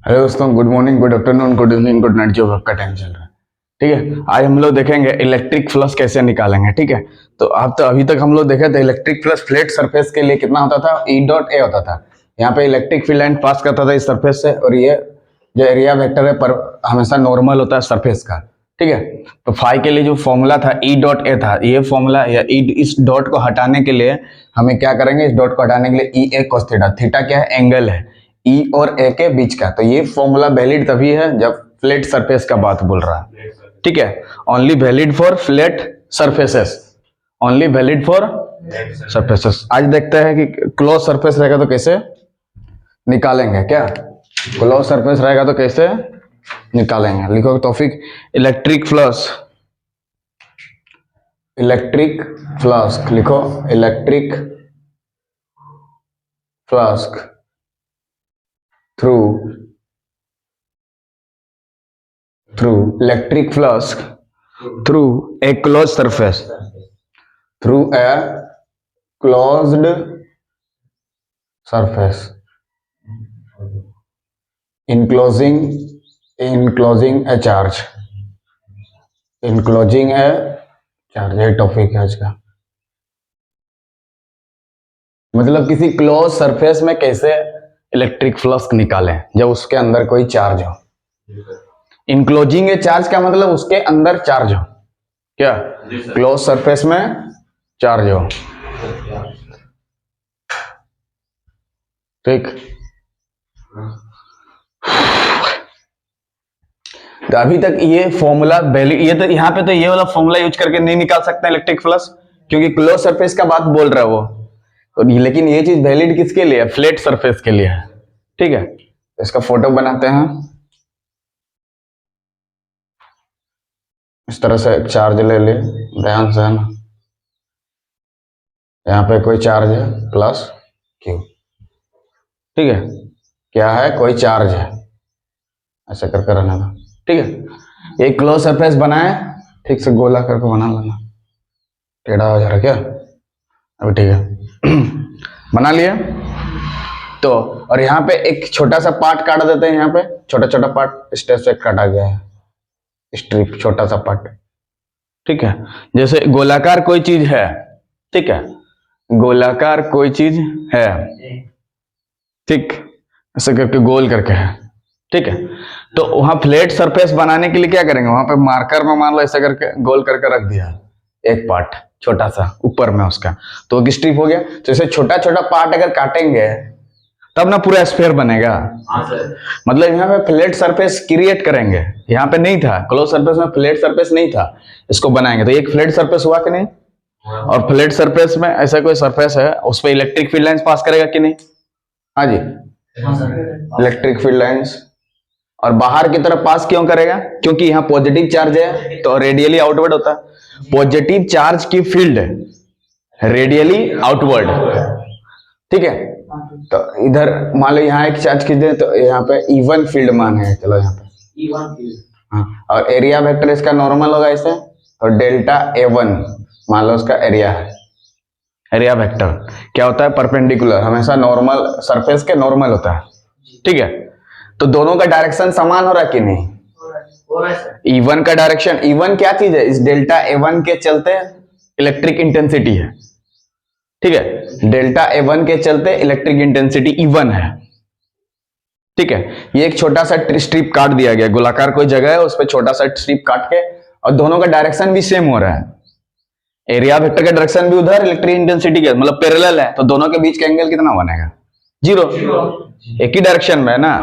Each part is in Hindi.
हेलो दोस्तों, good morning, good afternoon, good evening, good night, जो आपका टाइम चल रहा है। ठीक है, आज हम लोग देखेंगे इलेक्ट्रिक फ्लक्स कैसे निकालेंगे। ठीक है, तो आप तो अभी तक हम लोग देखे थे इलेक्ट्रिक फ्लक्स फ्लैट सरफेस के लिए कितना होता था, ई डॉट ए होता था। यहाँ पे इलेक्ट्रिक फील्ड लाइन पास करता था इस सरफेस से, और ये जो एरिया वेक्टर है पर हमेशा नॉर्मल होता है सरफेस का। ठीक है, तो फाई के लिए जो फॉर्मूला था ई डॉट ए था, ये फॉर्मूला या इस डॉट को हटाने के लिए हमें क्या करेंगे, इस डॉट को हटाने के लिए ई ए cos थीटा, थीटा क्या है, एंगल है ई और ए के बीच का। तो ये फॉर्मूला वैलिड तभी है जब फ्लैट सरफेस का बात बोल रहा है। ठीक है, only valid for flat surfaces, only valid for surfaces. आज देखते हैं कि क्लोज सरफेस रहेगा तो कैसे निकालेंगे। क्या क्लोज सरफेस रहेगा तो कैसे निकालेंगे, लिखो topic electric flux, electric flux लिखो, electric flux through electric flux through a closed surface, through a closed surface, enclosing a charge, enclosing a charge। ये टॉपिक है आज का। मतलब किसी क्लोज सरफेस में कैसे इलेक्ट्रिक फ्लक्स निकालें जब उसके अंदर कोई चार्ज हो। इनक्लोजिंग ए चार्ज का मतलब उसके अंदर चार्ज हो। क्या क्लोज सरफेस में चार्ज हो। ठीक, तो अभी तक ये फॉर्मूला ये तो यहाँ पे तो ये वाला फॉर्मूला यूज करके नहीं निकाल सकते इलेक्ट्रिक फ्लक्स, क्योंकि क्लोज सरफेस का बात बोल रहा है वो। तो लेकिन ये चीज वैलिड किसके लिए है, फ्लैट सरफेस के लिए है। ठीक है, तो इसका फोटो बनाते हैं। इस तरह से एक चार्ज ले ले, ध्यान से ना, यहाँ पे कोई चार्ज है प्लस क्यू। ठीक है, क्या है, कोई चार्ज है, ऐसे करके रहने दो। ठीक है, एक क्लोज सरफेस बनाए, ठीक से गोला करके बना लेना। टेढ़ा हो जा रहा क्या अभी? ठीक है बना लिए। तो और यहाँ पे एक छोटा सा पार्ट काट देते हैं, यहाँ पे छोटा छोटा पार्ट स्टेप से काटा गया है, स्ट्रिप, छोटा सा पार्ट। ठीक है, जैसे गोलाकार कोई चीज है, ठीक है, गोलाकार कोई चीज है, ठीक, ऐसे करके गोल करके है। ठीक है, तो वहां फ्लैट सरफेस बनाने के लिए क्या करेंगे, वहां पे मार्कर में मान लो ऐसे करके गोल करके रख दिया एक पार्ट छोटा सा ऊपर में उसका, तो एक स्ट्रिप हो गया। तो ऐसे छोटा छोटा पार्ट अगर काटेंगे तब ना पूरा स्फीयर बनेगा। मतलब यहाँ पे फ्लैट सरफेस क्रिएट करेंगे, यहाँ पे नहीं था क्लोज सरफेस में, फ्लैट सरफेस नहीं था, इसको बनाएंगे तो एक फ्लैट सरफेस हुआ कि नहीं। और फ्लैट सरफेस में ऐसा कोई सरफेस है, उस पर इलेक्ट्रिक फील्ड लाइंस पास करेगा कि नहीं। हाँ जी, इलेक्ट्रिक फील्ड लाइंस। और बाहर की तरफ पास क्यों करेगा, क्योंकि यहाँ पॉजिटिव चार्ज है तो रेडियली आउटवर्ड होता है। पॉजिटिव चार्ज की फील्ड रेडियली आउटवर्ड। ठीक है, तो इधर मान लो यहाँ एक चार्ज खींच दे तो यहाँ पे E1 फील्ड मान है, चलो यहाँ पे E1 फील्ड। हाँ, और एरिया वेक्टर इसका नॉर्मल होगा ऐसे, तो डेल्टा A1 मान लो उसका एरिया है। एरिया वेक्टर क्या होता है, परपेंडिकुलर, हमेशा नॉर्मल सरफेस के नॉर्मल होता है। ठीक है, तो दोनों का डायरेक्शन समान हो रहा है कि नहीं, E1 का डायरेक्शन, E1 क्या चीज है, इस डेल्टा A1 के चलते इलेक्ट्रिक इंटेंसिटी है। ठीक है, डेल्टा A1 के चलते इलेक्ट्रिक इंटेंसिटी E1 है। ठीक है, ये एक छोटा सा स्ट्रिप काट दिया गया, गोलाकार कोई जगह है उस पर छोटा सा स्ट्रिप काट के, और दोनों का डायरेक्शन भी सेम हो रहा है। एरिया वेक्टर का डायरेक्शन भी उधर, इलेक्ट्रिक इंटेंसिटी का मतलब पैरेलल है, तो दोनों के बीच का एंगल कितना बनेगा, जीरो। एक ही डायरेक्शन में है ना,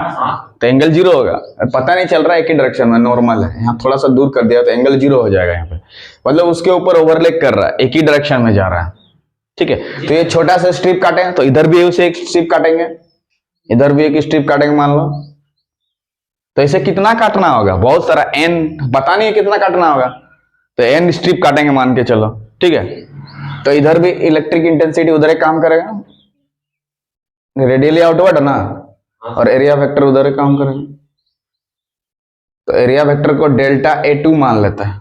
तो एंगल जीरो होगा। पता नहीं चल रहा है एक ही डायरेक्शन में, नॉर्मल है, यहाँ थोड़ा सा दूर कर दिया तो एंगल जीरो हो जाएगा यहाँ पे, मतलब उसके ऊपर ओवरलैप कर रहा है, एक ही डायरेक्शन में जा रहा है। ठीक है, तो ये छोटा सा स्ट्रिप काटेंगे, तो इधर भी उसे एक स्ट्रिप काटेंगे, इधर भी एक स्ट्रिप काटेंगे मान लो। तो इसे कितना काटना होगा, बहुत सारा n, पता नहीं है कितना काटना होगा, तो n स्ट्रिप काटेंगे मान के चलो। ठीक है, तो इधर भी इलेक्ट्रिक इंटेंसिटी उधर एक काम करेगा, रेडियली आउटवर्ड है ना, और एरिया वेक्टर उधर एक काम करेगा। तो एरिया वेक्टर को डेल्टा A2 मान लेता है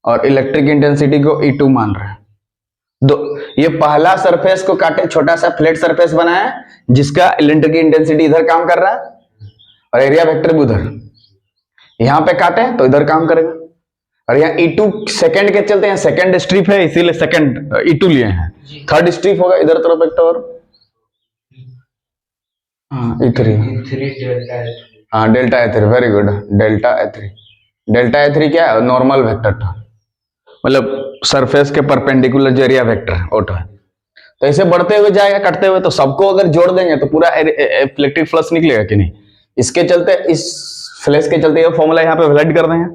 और इलेक्ट्रिक इंटेंसिटी को E2 मान रहा है। दो, ये पहला सरफेस को काटे, छोटा सा फ्लैट सरफेस बनाया जिसका इलेक्ट्रिक इंटेंसिटी इधर काम कर रहा है, और एरिया वेक्टर भी उधर। यहाँ पे काटे तो इधर काम करेगा, और यहाँ E2 सेकंड के चलते हैं, सेकंड स्ट्रिप है इसीलिए सेकंड E2 लिए हैं, थर्ड स्ट्रिप होगा इधर तरफ वेक्टर। हाँ E3, हाँ delta E3, very good, delta E3। Delta E3 क्या है? नॉर्मल वेक्टर था, मतलब सरफेस के परपेंडिकुलर जो एरिया वेक्टर ओट है। तो ऐसे बढ़ते हुए जाएगा, कटते हुए, तो सबको अगर जोड़ देंगे तो पूरा इलेक्ट्रिक फ्लक्स निकलेगा कि नहीं। इसके चलते, इस फ्लक्स के चलते ये फॉर्मूला यहाँ पे वैलिड कर देंगे।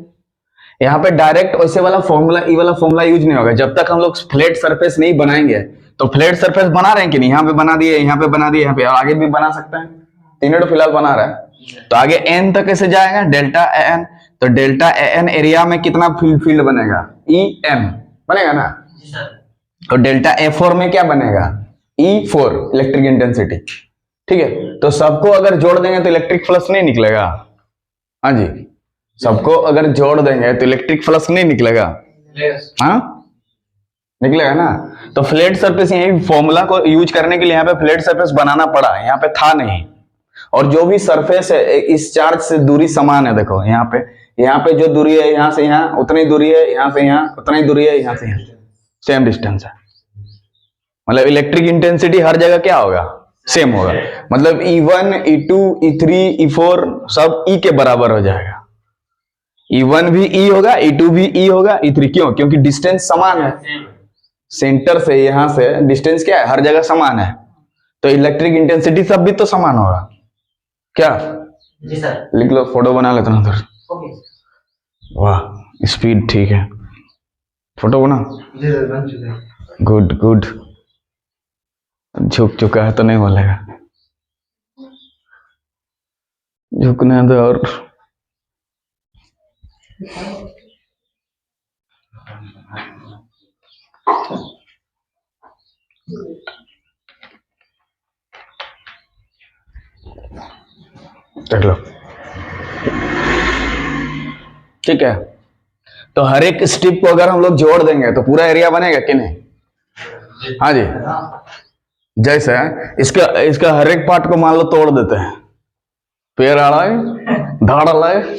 यहाँ पे डायरेक्ट वैसे वाला फॉर्मूला, ये वाला फॉर्मूला यूज नहीं होगा जब तक हम लोग फ्लैट सरफेस नहीं बनाएंगे। तो फ्लैट सरफेस बना रहे हैं कि नहीं, यहाँ पे बना दिए, यहाँ पे बना दिए, यहाँ पे, और आगे भी बना सकते हैं, तीनों तो फिलहाल बना रहा है। तो आगे एन तक कैसे जाएगा, डेल्टा एन। तो डेल्टा एन एरिया में कितना फील्ड बनेगा, ई एम बनेगा ना। और डेल्टा E4 में क्या बनेगा, E4 इलेक्ट्रिक इंटेंसिटी। ठीक है, तो सबको अगर जोड़ देंगे तो इलेक्ट्रिक फ्लक्स नहीं निकलेगा। हाँ जी, सबको अगर जोड़ देंगे तो इलेक्ट्रिक फ्लक्स नहीं निकलेगा। हाँ निकलेगा ना। तो फ्लैट सरफेस, यही फॉर्मूला को यूज करने के लिए यहाँ पे फ्लैट सरफेस बनाना पड़ा, यहाँ पे था नहीं। और जो भी सरफेस है इस चार्ज से दूरी समान है, देखो यहाँ पे जो दूरी है यहाँ से यहाँ उतनी दूरी है, यहाँ से यहाँ उतनी दूरी है, यहाँ से यहाँ सेम डिस्टेंस है। मतलब इलेक्ट्रिक इंटेंसिटी हर जगह क्या होगा, सेम होगा। मतलब E1, E2, E3, E4 सब E के बराबर हो जाएगा। E1 भी E होगा, E2 भी E होगा, E3 क्यों? क्योंकि डिस्टेंस समान है, सेंटर से यहां से डिस्टेंस क्या है, हर जगह समान है। तो इलेक्ट्रिक इंटेंसिटी सब भी तो समान होगा क्या। जी सर, लिख लो, फोटो बना लेते ना उधर। वाह स्पीड ठीक है, फोटो बना। गुड गुड, झुक चुका है तो नहीं बोलेगा, झुकने दो। और देख लो, ठीक है। तो हर एक स्ट्रिप को अगर हम लोग जोड़ देंगे तो पूरा एरिया बनेगा कि नहीं। हाँ जी, जैसे इसका हर एक पार्ट को मान लो तोड़ देते हैं, पैर अलग, धड़ अलग,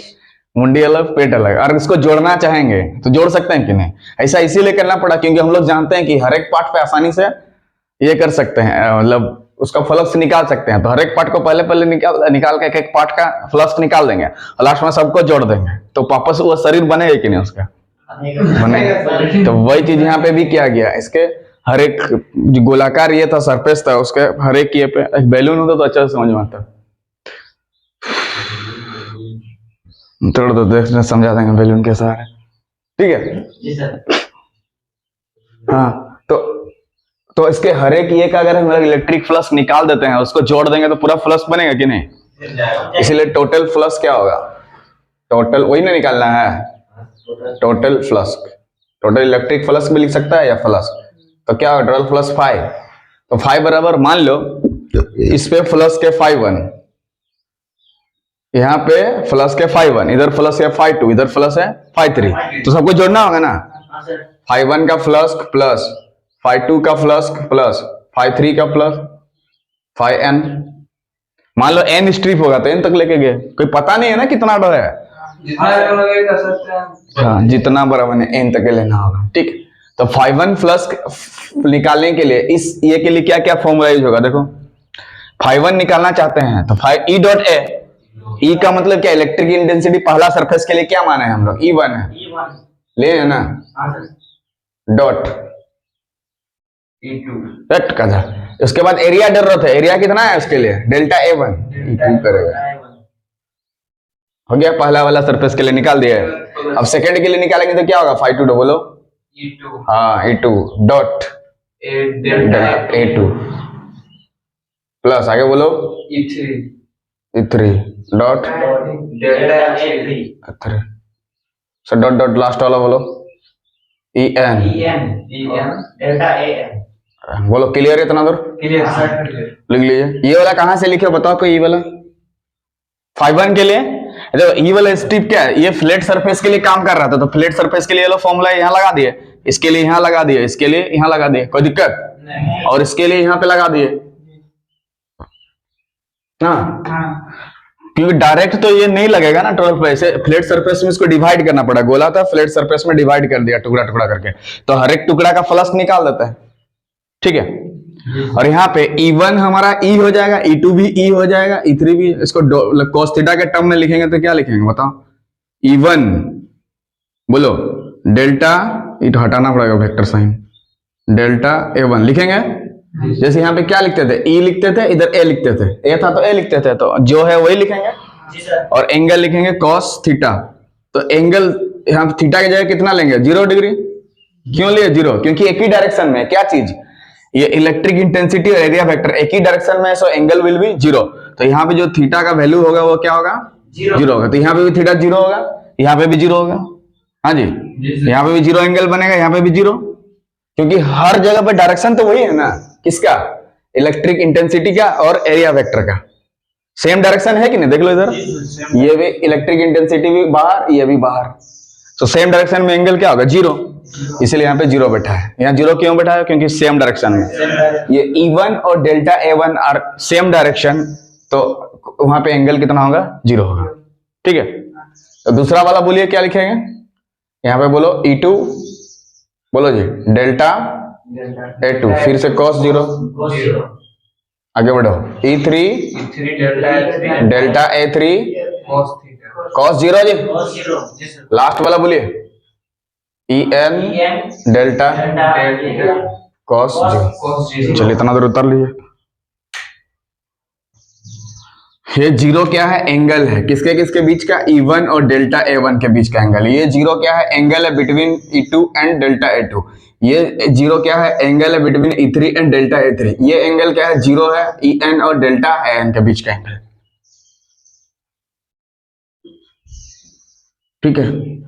मुंडी अलग, पेट अलग, और इसको जोड़ना चाहेंगे तो जोड़ सकते हैं कि नहीं। ऐसा इसीलिए करना पड़ा क्योंकि हम लोग जानते हैं कि हर एक पार्ट पे आसानी से ये कर सकते हैं, मतलब उसका फ्लक्स निकाल सकते हैं। तो हर एक पार्ट को पहले निकाल के एक पार्ट का फ्लक्स निकाल देंगे और लास्ट में सबको जोड़ देंगे, तो वापस वो शरीर बनेगा कि नहीं, उसका बनेगा। तो वही चीज यहाँ पे भी किया गया। इसके हर एक जो गोलाकार ये था सरफेस था, उसके हर एक ये पे एक बैलून होता तो अच्छा से समझ में आता। तोड़ दो, देखने समझा देंगे बैलून कैसा है। ठीक है जी सर। हाँ, तो इसके हर एक ये का अगर हम इलेक्ट्रिक फ्लक्स निकाल देते हैं, उसको जोड़ देंगे तो पूरा फ्लक्स बनेगा कि नहीं। इसीलिए टोटल फ्लक्स क्या होगा, टोटल वही ना निकालना है, total flux. Total electric flux भी लिख सकता है या फ्लक्स, तो क्या होगा, टोटल फ्लक्स 5। तो 5 बराबर, मान लो इस पे फ्लक्स के 5 यहाँ पे फ्लक्स के 5 इधर फ्लक्स है 5 इधर फ्लक्स है 5 तो सबको जोड़ना होगा ना। 5 का फ्लक्स प्लस 5 का फ्लक्स प्लस 5 का प्लस 5n। मान लो n स्ट्रिप होगा तो n तक लेके गए, कोई पता नहीं है ना कितना डो है, हाँ जितना बराबर है n तक लेना होगा। ठीक, तो 5n फ्लक्स निकालने के लिए इस ये के लिए क्या क्या फॉर्मूला यूज होगा, देखो 5n निकालना चाहते हैं तो 5 E डॉट ए, E का मतलब क्या, इलेक्ट्रिक इंटेंसिटी पहला सरफेस के लिए क्या माना है हम लोग, E1 है, ले है ना, डॉट E2 रट का था। उसके बाद एरिया जरूरत है, एरिया कितना है उसके लिए, डेल्टा A1 E2 करेगा। हो गया, पहला वाला सरफेस के लिए निकाल दिया है। अब सेकंड के लिए निकालेंगे तो क्या होगा, 5 2 बोलो E2, हाँ E2 dot delta A2 plus आगे बोलो E3 dot delta A3। So dot dot last वाला बोलो EN डेल्टा AN। बोलो क्लियर है इतना दूर, लिख लीजिए। ये वाला कहां से लिखे बताओ, कोई ये वाला 5 के लिए देखो, ये वाला स्ट्रिप क्या है, ये फ्लैट सरफेस के लिए काम कर रहा था, तो फ्लैट सरफेस के लिए लो फॉर्मूला यहाँ लगा दिए, इसके लिए यहाँ लगा दिए, इसके लिए यहाँ लगा दिए, कोई दिक्कत नहीं। और इसके लिए यहाँ पे लगा दिए, हाँ क्योंकि डायरेक्ट तो ये नहीं लगेगा ना 12 पे, ऐसे फ्लैट सरफेस में इसको डिवाइड करना पड़ा, गोला था फ्लैट सरफेस में डिवाइड कर दिया टुकड़ा टुकड़ा करके, तो हर एक टुकड़ा का फ्लक्स निकाल देता है, ठीक है। और यहाँ पे E1 हमारा E हो जाएगा, E2 भी E हो जाएगा, E3 भी। इसको cos थीटा के टर्म में लिखेंगे तो क्या लिखेंगे बताओ? E1 बोलो डेल्टा, ये तो हटाना पड़ेगा वेक्टर साइन, डेल्टा A1 लिखेंगे। जैसे यहाँ पे क्या लिखते थे, E लिखते थे, इधर A लिखते थे, A था तो A लिखते थे, तो जो है वही लिखेंगे। और एंगल लिखेंगे cos थीटा, तो एंगल यहाँ थीटा की जगह कितना लेंगे? 0 डिग्री। क्यों लिए 0? क्योंकि एक ही डायरेक्शन में, क्या चीज, ये इलेक्ट्रिक इंटेंसिटी और एरिया वेक्टर एक ही डायरेक्शन में है, सो एंगल विल बी 0। तो यहाँ पे जो थीटा का वैल्यू होगा वो क्या होगा? 0 होगा। तो यहाँ पे भी थीटा 0 होगा, यहाँ पे भी 0 होगा। हाँ जी, यहाँ पे भी 0 एंगल बनेगा, यहाँ पे भी 0, क्योंकि हर जगह पे डायरेक्शन तो वही है ना, किसका? इलेक्ट्रिक इंटेंसिटी का और एरिया वेक्टर का सेम डायरेक्शन है कि नहीं? देख लो इधर, ये भी इलेक्ट्रिक इंटेंसिटी भी बाहर, ये भी बाहर, तो सेम डायरेक्शन में एंगल क्या होगा? 0। इसलिए यहाँ पे 0 बैठा है। यहाँ 0 क्यों बैठा है? क्योंकि सेम डायरेक्शन में ये E1 और delta A1 are same direction, तो वहां पे एंगल कितना होगा? 0 होगा, ठीक है। तो दूसरा वाला बोलिए क्या लिखेंगे? यहाँ पे बोलो E2, बोलो जी डेल्टा A2, फिर से cos 0, आगे बढ़ो E3 डेल्टा A3 cos 0 जी, लास्ट वाला बोलिए En डेल्टा cos 0। चलिए इतना देर उतर लीजिए। ये 0 क्या है? एंगल है, किसके किसके बीच का? E1 और डेल्टा A1 के बीच का एंगल। ये 0 क्या है? एंगल है between E2 and delta A2। ये 0 क्या है? एंगल है between E3 and delta A3। ये एंगल क्या है? 0 है, En और डेल्टा AN के बीच का एंगल, ठीक है।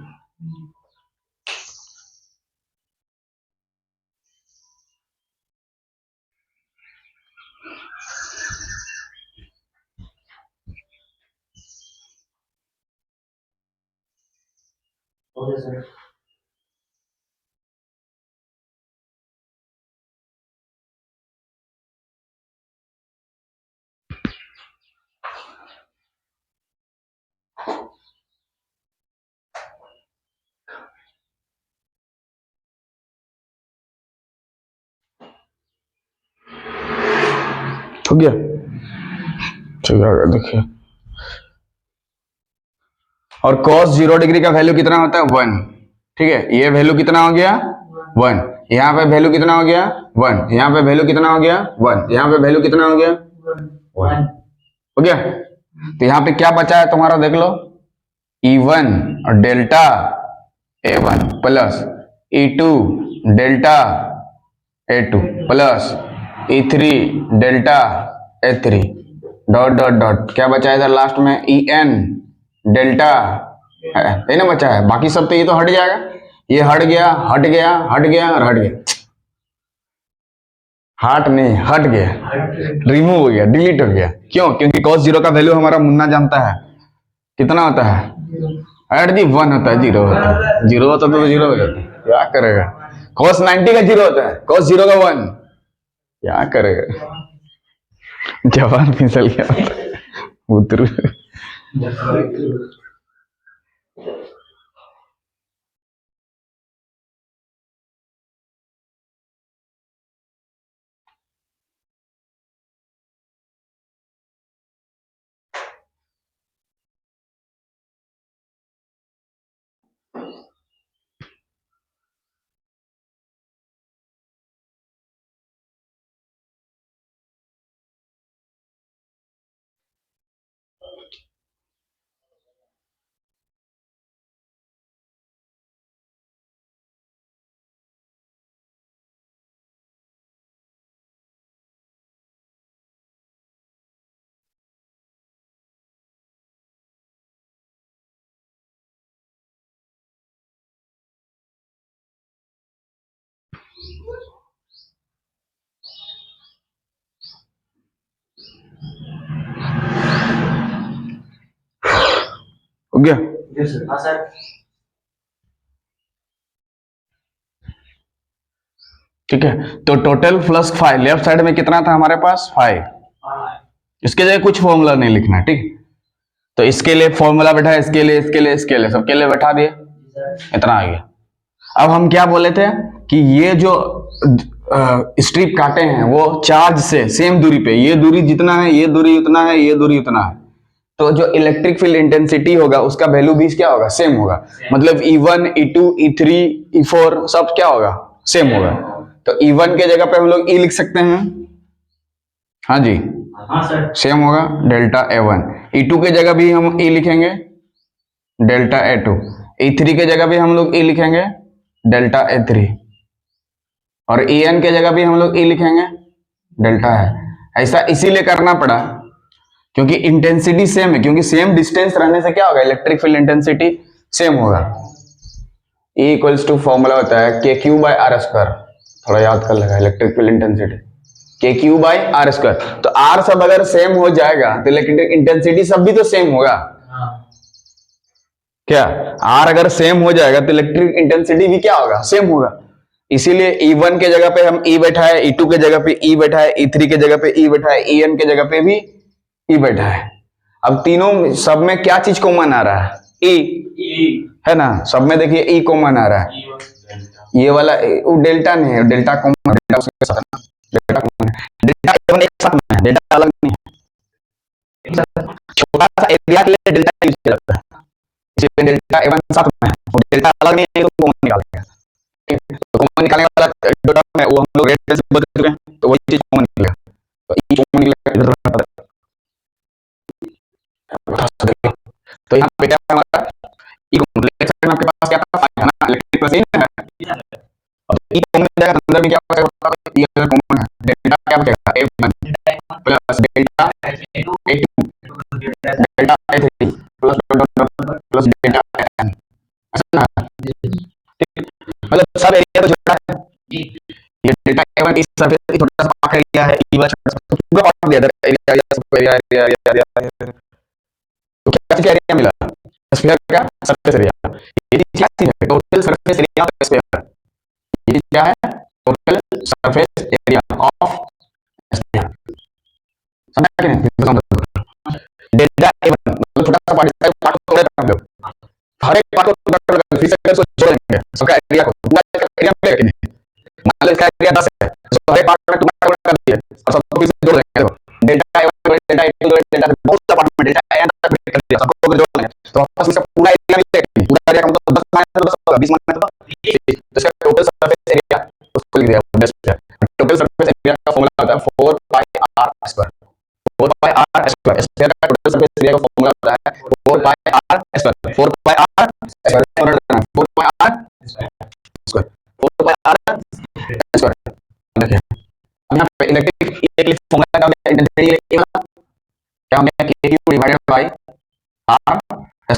Okay sir. हो गया, ठीक है। देखिए, और cos 0 डिग्री का वैल्यू कितना होता है? 1, ठीक है। ये वैल्यू कितना हो गया? 1। यहाँ पे वैल्यू कितना हो गया? 1। यहाँ पे वैल्यू कितना हो गया? 1। यहाँ पे वैल्यू कितना हो गया? 1 हो गया। तो यहाँ पे क्या बचा है तुम्हारा? देख लो, E1 और delta A1 plus E2 delta A2 plus E3 delta A3 dot dot dot, क्या बचा है इधर लास्ट में? En डेल्टा है ना बचा है, बाकी सब तो ये तो हट जाएगा, ये हट गया, हट गया, हट गया और हट गया, हट नहीं हट गया, रिमूव हो गया, डिलीट हो गया। क्यों? क्योंकि cos 0 का वैल्यू हमारा मुन्ना जानता है कितना होता है? ऐड जी 1 होता है, 0 होता है, 0 होता तो 0 हो जाता है, क्या करेगा? cos 90 का 0 होता है, cos 0 का 1, क्या करेगा? जवान फिसल गया उतर। हो गया? हाँ सर। ठीक है। तो टोटल प्लस 5, लेफ्ट साइड में कितना था हमारे पास? 5। इसके जगह कुछ फॉर्मूला नहीं लिखना है, ठीक। तो इसके लिए फॉर्मूला बैठा है, इसके लिए, इसके लिए, इसके लिए, सबके लिए बैठा दिए, इतना आ गया। अब हम क्या बोले थे कि ये जो स्ट्रिप काटे हैं वो चार्ज से सेम दूरी पे, ये दूरी जितना है, ये दूरी उतना है, ये दूरी उतना है, तो जो इलेक्ट्रिक फील्ड इंटेंसिटी होगा उसका वैल्यू भी क्या होगा, सेम होगा। मतलब E1, E2, E3, E4 सब क्या होगा, सेम होगा। तो E1 के जगह पे हम लोग E लिख सकते हैं, हाँ जी, हाँ सर, सेम होगा डेल्टा A1। E2 के जगह भी हम E लिखेंगे डेल्टा A2। E3 के जगह भी हम लोग E लिखेंगे डेल्टा A3, और En के जगह भी हम लोग E लिखेंगे डेल्टा है। ऐसा इसीलिए करना पड़ा क्योंकि इंटेंसिटी सेम है, क्योंकि सेम डिस्टेंस रहने से क्या होगा, इलेक्ट्रिक फील्ड इंटेंसिटी सेम होगा। E इक्वल्स टू फॉर्मूला होता है KQ बाय आर स्क्वायर, थोड़ा याद कर लेगा, electric field intensity KQ by R square. तो R सब अगर सेम हो जाएगा तो इलेक्ट्रिक इंटेंसिटी सब भी तो सेम होगा। क्या R अगर सेम हो जाएगा तो इलेक्ट्रिक इंटेंसिटी भी क्या होगा, सेम होगा। इसीलिए E1 के जगह पे हम E बैठा है, E2 के जगह पे E बैठा है, E3 के जगह पे E बैठा है, En के जगह पे भी E बैठा है। अब तीनों सब में क्या चीज कॉमन आ रहा है, E है ना, सब में देखिए E कॉमन आ रहा है। ये वाला वो डेल्टा नहीं है, डेल्टा कॉमन, डेल्टा उसके साथ है, डेल्टा कॉमन है, डेल्टा A1 एक साथ में है, डेल्टा अलग नहीं है। छोटा सा एरिया के लिए डेल्टा यूज किया जाता है, इसलिए डेल्टा A1 साथ में है, और डेल्टा अलग नहीं है तो कॉमन निकालेंगे। तो कॉमन निकालने वाला जो टर्म है वो हम लोग रेडियस से बदल चुके हैं, तो वही चीज कॉमन निकलेगा। तो E कॉमन निकलेगा, तो यहाँ पे क्या है हमारा E कॉमन, लेट सेकंड आपके पास क्या था 5 है ना, इलेक्ट्रिक प्लस है। अब E कॉमन जाएगा, अंदर में क्या बचेगा, E अगर कॉमन है, डेल्टा क्या बचेगा A1 plus delta A2 delta A3 plus delta N, ऐसा ना। मतलब सब एरिया तो छोटा है, ये डेल्टा A1 इस सरफेस छोटा सा पार्ट एरिया है, E वाला छोटा सा पूरा पार्ट दिया था, एरिया सब एरिया एरिया एरिया, तो क्या चीज एरिया मिला, स्फीयर का सरफेस एरिया। ये क्या चीज है, total surface area of sphere, ये क्या है, total surface area of sphere, समझ कि नहीं। डेल्टा A1 मतलब छोटा सा पार्ट है, पार्ट को तोड़ हम लोग, हर एक पार्ट को टोटल फिर से इसको जोड़ेंगे, सबका एरिया को पूरा एरिया मिलेगा कि नहीं। मान लो इसका एरिया 10 है, तो हर एक पार्ट में टुकड़ा कर दिए और सबको फिर से जोड़ देंगे। Delta A1 delta A2 delta बहुत सा पार्ट में डेल्टा N तक कर दिया, सबको जोड़ देंगे तो आपस में पूरा एरिया मिलेगा। पूरा एरिया का मतलब 10 माइनस तो 10 होगा, 20 माइनस तो 30, तो इसका टोटल सरफेस एरिया उसको लिख दिया 10। टोटल सरफेस एरिया का फार्मूला होता है 4 पाई r स्क्वायर, 4 पाई r स्क्वायर, स्फीयर का टोटल सरफेस एरिया का फार्मूला होता है 4 पाई r स्क्वायर, 4 पाई r स्क्वायर, 4 पाई r स्क्वायर, 4 पाई r स्क्वायर। देखिए अब यहाँ पे इलेक्ट्रिक एक फॉर्मूला का इंटेंसिटी ये वाला क्या हो गया, KQ divided by r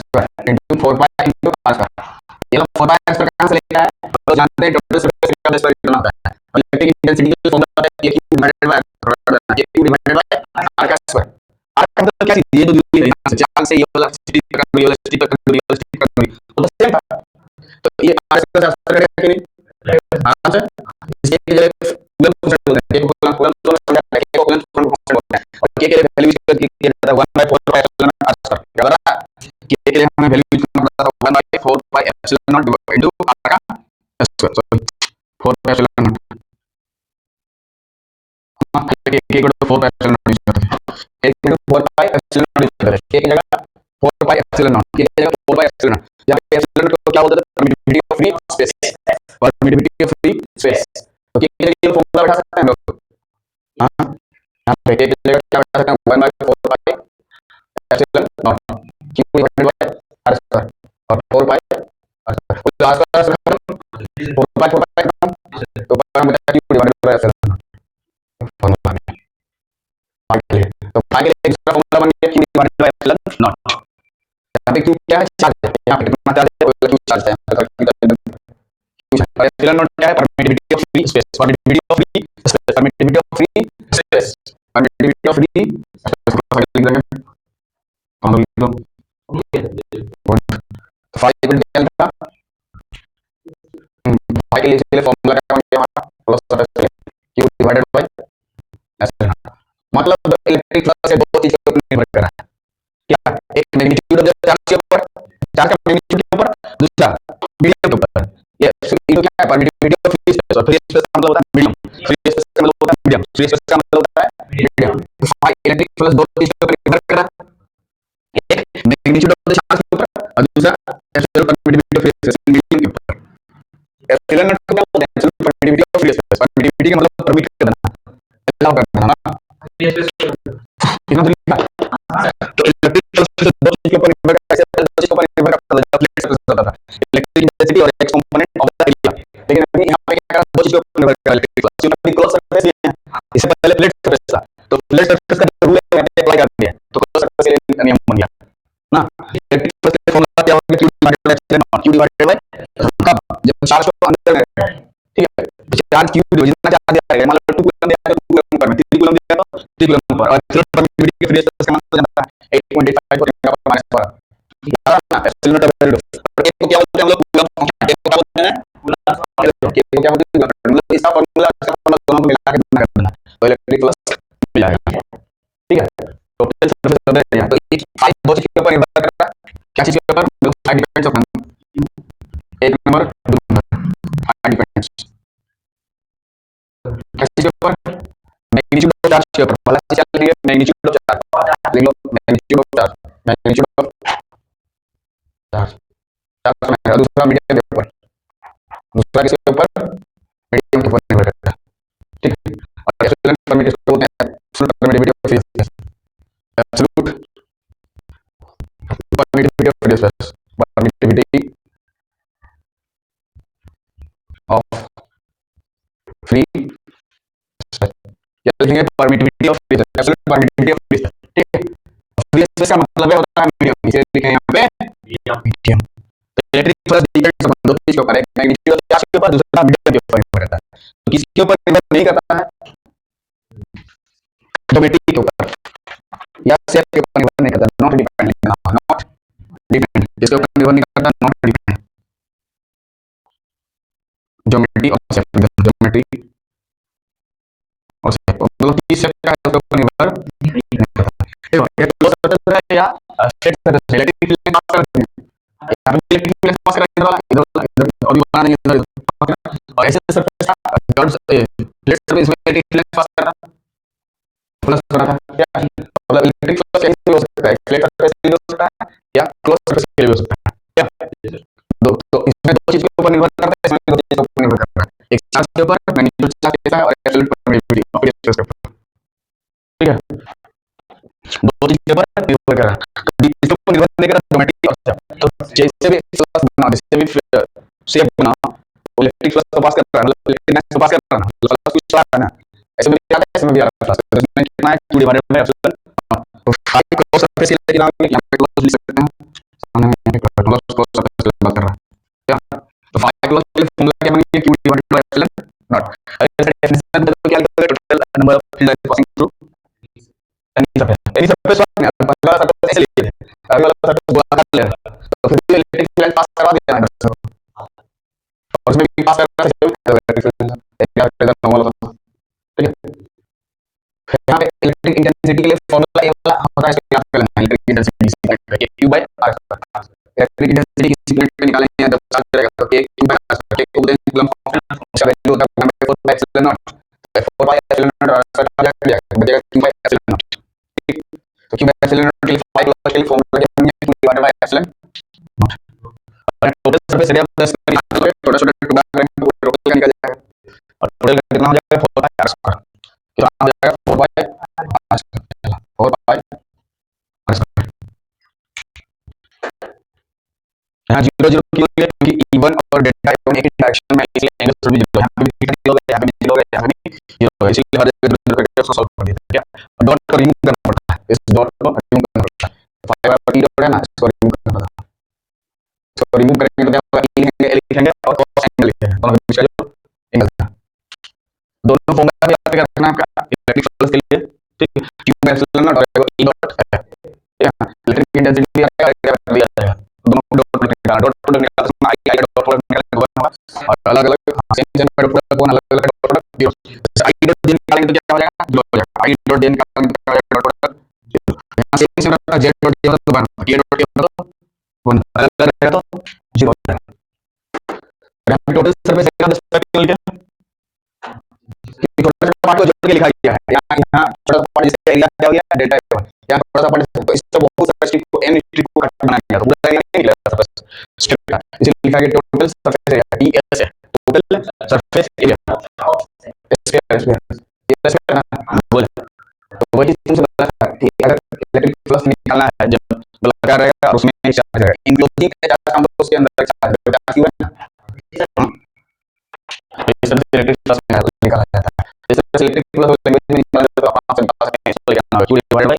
square into 4 pi into r square. ये लोग 4 पाई r स्क्वायर कहां से लेके आए, तो जानते हैं टोटल सरफेस एरिया का स्क्वायर कितना होता है। इलेक्ट्रिक इंटेंसिटी का फॉर्मूला होता है KQ डिवाइडेड बाय r का स्क्वायर। r का मतलब क्या चीज, ये जो दूरी है यहां से चार्ज से ये वाला स्टिक का दूरी, वाला स्टिक का दूरी, वाला स्टिक का दूरी वो तो सेम था, तो ये r स्क्वायर से आंसर करेगा कि नहीं, हां सर। इसके जगह कूलम कांस्टेंट बोलते हैं, कूलम कांस्टेंट बोलते हैं, और k के लिए वैल्यू किया जाता है 1/4 pi epsilon naught r square. क्या बता k के लिए हमें वैल्यू करना पड़ता है 1/4 pi epsilon not into r का square, sorry 4 pi epsilon not, हां k को 4 पाई एप्सिलॉन नॉट यूज करते हैं, k को 4 पाई एप्सिलॉन नॉट यूज करते हैं, k की जगह 4 पाई एप्सिलॉन नॉट, k की जगह 4 पाई एप्सिलॉन नॉट। यहां पे एप्सिलॉन को क्या बोलते हैं, permittivity of free space, permittivity of free space. तो k की जगह ये फॉर्मूला बैठा सकते हैं लोग, हां यहां पे k की जगह क्या बैठा सकते हैं 1/4 pi epsilon not q divided by r square और 4 पाई r स्क्वायर, कुल r स्क्वायर 4 पाई तो बराबर q divided by epsilon not formula में पाई के लिए। तो पाई के लिए दूसरा फॉर्मूला बन गया q divided by epsilon not. यहां पे q क्या है, चार्ज है, यहां पे कितना चार्ज है, q चार्ज है, और एप्सिलॉन नॉट क्या है, permittivity of free space, permittivity of free space, permittivity of free space, permittivity of free space लिख देंगे हम लोग। तो 5 इक्वल क्या लिखा, 5 के लिए इसके लिए फॉर्मूला क्या बन गया हमारा, plus surface q divided by epsilon. मतलब इलेक्ट्रिक फ्लक्स से दो चीजें पर निर्भर कर रहा है, क्या एक मैग्नेटिक चार्ज के ऊपर, चार्ज का मैग्नीट्यूड के ऊपर, दूसरा मीडियम के ऊपर। ये तो क्या है, परमिटिविटी ऑफ फ्री स्पेस, और फ्री स्पेस का मतलब होता है मीडियम, फ्री स्पेस का मतलब होता है मीडियम, फ्री स्पेस का मतलब होता है मीडियम। इलेक्ट्रिक फ्लक्स दो चीज के ऊपर निर्भर कर रहा है, एक मैग्नीट्यूड ऑफ द चार्ज के ऊपर और दूसरा absolute permittivity of free space medium के ऊपर। एप्सिलॉन नॉट को क्या बोलते हैं, absolute permittivity of free space, permittivity का मतलब परमिट करना, अलाउ करना ना, कितना तो लिखा है। तो इलेक्ट्रिक फ्लक्स दो चीज के ऊपर निर्भर करता है, दो चीज के ऊपर निर्भर करता है, जब प्लेट सर्फेस होता था इलेक्ट्रिक इंटेंसिटी और x component of the area. लेकिन अभी यहाँ पे क्या दो चीज के ऊपर निर्भर कर रहा है इलेक्ट्रिक फ्लक्स, क्योंकि क्लोज सर्फेस है, इससे पहले प्लेट सर्फेस था, तो प्लेट सर्फेस का रूल है अप्लाई कर दिया, तो क्लोज सर्फेस का नियम बन गया ना। इलेक्ट्रिक फ्लक्स का फॉर्मूला क्या होगा, q divided by epsilon not, q divided by कब, जब चार्ज को अंदर में रखते हैं, ठीक है, तो चार्ज q जितना चार्ज दिया है, मान लो 2 कूलम दिया है तो 2 कूलम पर में 3 कूलम दिया है तो 3 कूलम पर, और एब्सोल्यूट परमिटिविटी के फ्री स्पेस का मतलब जानता है 8.85 पर माइनस पर, यार ना एब्सोल्यूट परमिटिविटी पर एक को क्या बोलते हैं हम लोग, कूलम, एक को क्या बोलते हैं कूलम, एक को क्या बोलते हैं, मतलब इसका फार्मूला दोनों को मिला के बना कर देना, तो इलेक्ट्रिक फ्लक्स मिल जाएगा, ठीक है। टोटल सरफेस एरिया, तो ये 5 दो चीज के ऊपर निर्भर करता है, क्या चीज के ऊपर, 5 डिपेंड्स ऑन एक नंबर, दो नंबर, 5 डिपेंड्स क्या चीज के ऊपर, मैग्नीट्यूड ऑफ चार्ज के ऊपर, पहला चीज चल रही है मैग्नीट्यूड ऑफ चार्ज, लिख लो magnitude of charge, magnitude of charge, charge में दूसरा मीडियम के ऊपर, दूसरा किसके ऊपर, मीडियम के ऊपर निर्भर करता है, ठीक है। और एब्सोल्यूट परमिटिविटी को बोलते हैं absolute permittivity of free space, absolute permittivity of free space, permittivity of free space, क्या लिखेंगे, permittivity of free space, absolute permittivity of free space, ठीक है। फ्री स्पेस का मतलब है होता है मीडियम, इसे लिखें यहाँ पे मीडियम। तो इलेक्ट्रिक फ्लक्स डिपेंड्स ऑन दो चीज के ऊपर, एक मैग्नीट्यूड ऑफ चार्ज के ऊपर, दूसरा मीडियम के ऊपर निर्भर करता है, तो किसके ऊपर निर्भर नहीं करता है, ऑटोमेटिक के ऊपर या शेप के ऊपर निर्भर नहीं करता, नॉट डिपेंड, नॉट डिपेंड, किसके ऊपर निर्भर नहीं करता, नॉट डिपेंड, ज्योमेट्री और शेप, ज्योमेट्री और शेप, मतलब किस शेप का है उसके ऊपर निर्भर नहीं करता। देखो ये क्लोज सर्फेस है या स्ट्रेट सर्फेस है, इलेक्ट्रिक फील्ड पास करते हैं, यहाँ पे इलेक्ट्रिक फील्ड पास करने वाला इधर और भी बना नहीं इधर, और ऐसे सर्फेस का प्लेट सर्फेस में इलेक्ट्रिक फील्ड पास कर रहा है, प्लस कर रहा था क्या, मतलब इलेक्ट्रिक फ्लक्स कैसे हो सकता है, प्लेट सर्फेस के लिए हो सकता है या क्लोज सर्फेस के लिए हो सकता है क्या, तो इसमें दो चीज के ऊपर निर्भर करता है, इसमें दो चीज के ऊपर निर्भर करता है, एक चार्ज के ऊपर मैग्नीट्यूड चार्ज के ऊपर और absolute permittivity of free space के ऊपर, ठीक है, दो चीज के ऊपर निर्भर कर रहा है, तो इसके ऊपर निर्भर नहीं करता ज्योमेट्री और शेप, तो जैसे भी फ्लक्स बना, जैसे भी शेप बना, इलेक्ट्रिक फ्लक्स को पास कर रहा है, मतलब इलेक्ट्रिक फ्लक्स को पास कर रहा है, फ्लक्स कुछ आ रहा है ना, ऐसे में क्या है, ऐसे में भी आ रहा है फ्लक्स, तो इसमें कितना है, 2 डिवाइडेड बाय एप्सिलॉन, तो 5 क्लोज सरफेस लेके आएंगे, यहाँ पे क्लोज लिख सकते हैं, सामने यहाँ पे क्लोज सरफेस की बात कर रहा है क्या, तो 5 क्लोज के लिए फॉर्मूला क्या बनेगा, q divided by epsilon not, अगर डेफिनेशन में तो क्या लिखोगे, total number of field passing through any surface में, पहला सरफेस ऐसे लिखे थे, अगला वाला सरफेस गोलाकार ले रहा है, तो फिर इलेक्ट्रिक फील्ड पास करवा देना है, और उसमें भी पास करना है इलेक्ट्रिक फील्ड क्या नॉर्मल होता है, ठीक है। फिर यहाँ पे इलेक्ट्रिक इंटेंसिटी के लिए फॉर्मूला ये वाला होता है, इसको याद कर लेना, electric intensity q by r square, electric intensity किसी प्लेट पे निकालेंगे जब चार्ज करेगा तो k q by r square, k को बोलते हैं कूलम कांस्टेंट, उसका वैल्यू होता है 4 by epsilon naught, 4 by epsilon naught r square आ जाएगा, बचेगा q बाय एप्सिलॉन नॉट, ठीक, तो q बाय एप्सिलॉन नॉट के लिए 5 क्लोज के लिए फॉर्मूला क्या बनेगा, q divided by epsilon not, और टोटल सरफेस एरिया प्लस छोटा छोटा टुकड़ा करेंगे तो टोटल निकल जाएगा, और टोटल कितना हो जाएगा 4 बाय r स्क्वायर, कितना हो जाएगा 4 by r square, 4 by r square, यहाँ 0 0 क्यों लिया, क्योंकि E1 और डेल्टा E1 एक ही डायरेक्शन में, इसलिए एंगल भी 0 है, यहाँ पे भी थीटा 0 है, यहाँ पे भी 0 है, यहाँ पे भी 0 है, इसलिए हर जगह 0 करके उसको सॉल्व कर दिया क्या, और डॉट को रिमूव करना पड़ता है, इस डॉट को रिमूव करना पड़ता है, 5 बाय t डॉट है ना, इसको रिमूव करना पड़ता है, इसको रिमूव करेंगे तो क्या होगा, e लिखेंगे और cos एंगल लिखेंगे, दोनों के बीच का जो एंगल है, दोनों फॉर्मूला भी याद रखना आपका इलेक्ट्रिक फ्लक्स के लिए, ठीक है, q बाय एप्सिलॉन नॉट और e डॉट है, इलेक्ट्रिक इंटेंसिटी आ जाएगा, दोनों को डॉट निकालना, डॉट निकालना, उसमें आई डॉट प्रोडक्ट निकालना, और अलग अलग सेम सेम प्रोडक्ट को अलग अलग dot product 0, I dot J निकालेंगे तो क्या हो जाएगा, 0 हो जाएगा, आई डॉट जे निकालेंगे तो क्या हो जाएगा, डॉट प्रोडक्ट 0, यहाँ सेम सेम रखना, जेड डॉट जे मतलब 1, ये डॉट जे मतलब वन अलग रहेगा तो जीरो हो जाएगा। यहाँ पे total surface area 10 square kilometre कि छोटा छोटा पार्ट को जोड़ के लिखा गया है। यहाँ छोटा सा पार्ट जिसका एरिया क्या हो गया डेल्टा है, यहाँ थोड़ा सा पार्ट तो इससे बहुत सारा स्ट्रिप को एन स्ट्रिप को काट बनाया गया तो पूरा एरिया नहीं निकलेगा सरफेस स्ट्रिप का, इसलिए लिखा गया टोटल सरफेस एरिया टीएस है, टोटल सरफेस एरिया स्क्वायर बोल। तो वही तुमसे बोला था कि अगर इलेक्ट्रिक फ्लक्स निकालना है जब गोलाकार रहेगा और उसमें चार्ज रहेगा इंक्लूसिव चार्ज हम लोग उसके अंदर चार्ज रहेगा क्यों है ना, इस तरह से इलेक्ट्रिक फ्लक्स निकाला जाता है। इस तरह से इलेक्ट्रिक फ्लक्स लैंग्वेज में निकाला जाता है तो आप बता सकते हैं इसको लिखना होगा q divided by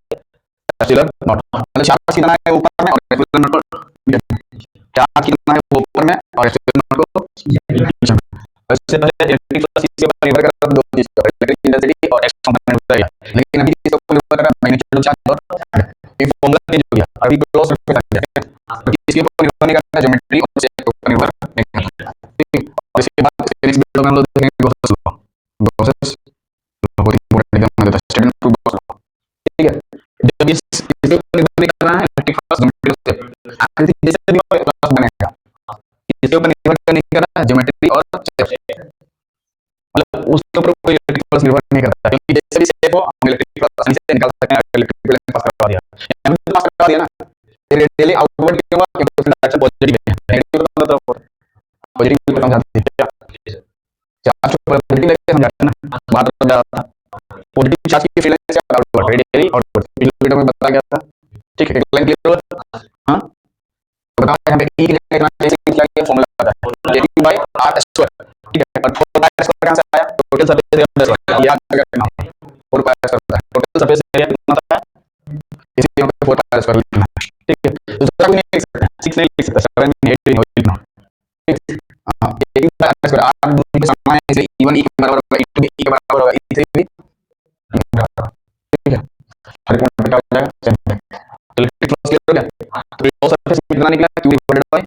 epsilon not. मतलब चार्ज कितना है ऊपर में और एप्सिलॉन नॉट को चार्ज कितना है वो ऊपर में और एप्सिलॉन नॉट को नीचे में। इससे पहले इलेक्ट्रिक फ्लक्स इसके ऊपर निर्भर करता है दो चीज पर, इलेक्ट्रिक इंटेंसिटी और एक्स कंपोनेंट होता है, लेकिन अभी इसके ऊपर निर्भर कर रहा है मैग्नीट्यूड चार्ज और ये फार्मूला चेंज हो गया अभी क्लोज सरफेस आ गया, इसके ऊपर निर्भर नहीं करता ज्योमेट्री और शेप के ऊपर निर्भर नहीं करता। ठीक, और इसके बाद नेक्स्ट वीडियो में हम लोग देखेंगे गॉसेस लॉ। गॉसेस लॉ बहुत इंपॉर्टेंट एग्जाम में देता है, स्टैंडर्ड प्रूफ गॉस लॉ। ठीक है, जब इसके ऊपर निर्भर नहीं कर रहा है इलेक्ट्रिक फ्लक्स ज्योमेट्री से आकृति जैसे भी फ्लक्स बनेगा, इसके ऊपर निर्भर नहीं कर रहा है ज्योमेट्री और शेप, मतलब उसके ऊपर कोई इलेक्ट्रिक फ्लक्स निर्भर नहीं करता क्योंकि जैसे भी शेप हो हम इलेक्ट्रिक फ्लक्स आसानी से निकाल सकते हैं। इलेक्ट्रिक फ्लक्स पास करवा दिया, यहाँ पे पास करवा दिया ना, रेडियली आउटवर्ड क्यों हुआ क्योंकि उसका डायरेक्शन पॉजिटिव है, नेगेटिव तो मतलब पॉजिटिव को हम जानते हैं क्या चार्ज को पॉजिटिव लेके हम जानते हैं ना, बात हो जाता है पॉजिटिव चार्ज की फीलिंग से आउटवर्ड रेडियली आउटवर्ड पिछले वीडियो में बताया गया था। ठीक है, लाइन क्लियर हो? हां, तो बताओ यहाँ पे E की जगह इतना जैसे क्या किया फॉर्मूला आता है J बाय R स्क्वायर। ठीक है, और 4 पाई स्क्वायर कहां से आया, टोटल सरफेस एरिया स्क्वायर याद करना 4 pi square total surface area कितना था, इसी में 4 पाई स्क्वायर लिखना है। ठीक है, दूसरा कोई नहीं लिख सकता, 6 नहीं लिख सकता, 7 नहीं 8 नहीं लिखना। ठीक है, हां A by R square R दूरी पे समान है इसलिए E1 E के बराबर होगा, E2 भी E के बराबर होगा, E3 भी E के बराबर होगा। ठीक है, हर पॉइंट पे क्या हो जाएगा सेम है। इलेक्ट्रिक फ्लक्स क्लियर हो गया, तो ये सरफेस कितना निकला q divided by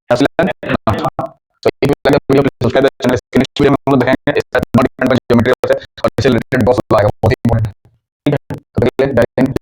epsilon not. So if you like the video, please subscribe the channel. Next video में हम लोग देखेंगे इसका नॉट डिपेंड बाय ज्योमेट्री और इससे रिलेटेड बहुत सारा आएगा, बहुत इंपॉर्टेंट है। ठीक है, तो